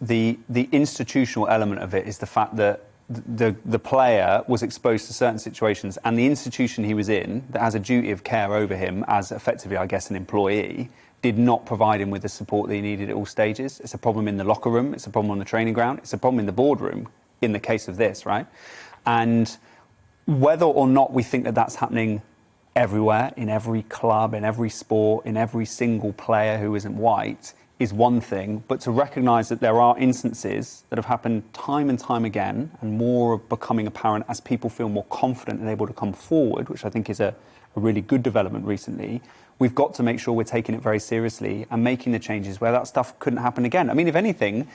The institutional element of it is the fact that the player was exposed to certain situations, and the institution he was in, that has a duty of care over him as effectively, I guess, an employee, did not provide him with the support that he needed at all stages. It's a problem in the locker room, it's a problem on the training ground, it's a problem in the boardroom, in the case of this, right? And whether or not we think that that's happening everywhere, in every club, in every sport, in every single player who isn't white, is one thing, but to recognise that there are instances that have happened time and time again, and more are becoming apparent as people feel more confident and able to come forward, which I think is a really good development recently. We've got to make sure we're taking it very seriously and making the changes where that stuff couldn't happen again. I mean, if anything,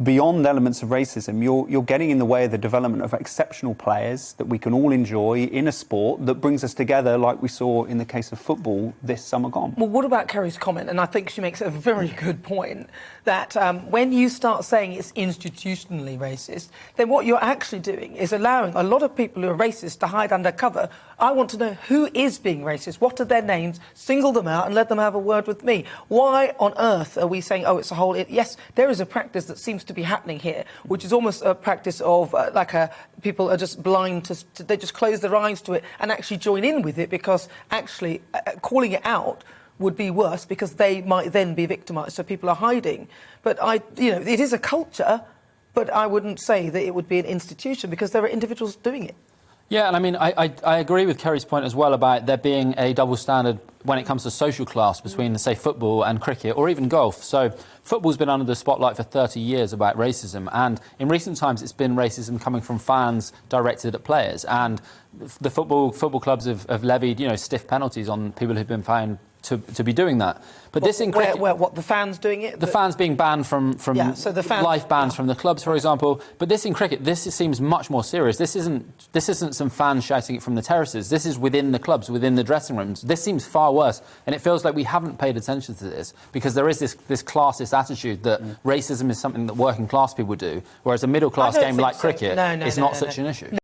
beyond elements of racism, you're getting in the way of the development of exceptional players that we can all enjoy in a sport that brings us together, like we saw in the case of football this summer gone. Well, what about Kerry's comment? And I think she makes a very good point, that when you start saying it's institutionally racist, then what you're actually doing is allowing a lot of people who are racist to hide under cover. I want to know who is being racist, what are their names, single them out and let them have a word with me. Why on earth are we saying, oh, it's a whole... Yes, there is a practice that seems to be happening here, which is almost a practice of people are just blind to they just close their eyes to it and actually join in with it, because actually calling it out would be worse, because they might then be victimised, so people are hiding. But it is a culture, but I wouldn't say that it would be an institution, because there are individuals doing it. Yeah, and I mean, I agree with Kerry's point as well about there being a double standard when it comes to social class between, say, football and cricket, or even golf. So football's been under the spotlight for 30 years about racism, and in recent times it's been racism coming from fans directed at players. And the football clubs have levied, stiff penalties on people who've been found to be doing that. But this in cricket... What, the fans doing it? The fans being banned from so the fans, life bans from the clubs, for example. But this in cricket, this seems much more serious. This isn't some fans shouting it from the terraces. This is within the clubs, within the dressing rooms. This seems far worse. And it feels like we haven't paid attention to this, because there is this classist attitude that racism is something that working class people do, whereas a middle class game like cricket is not such an issue.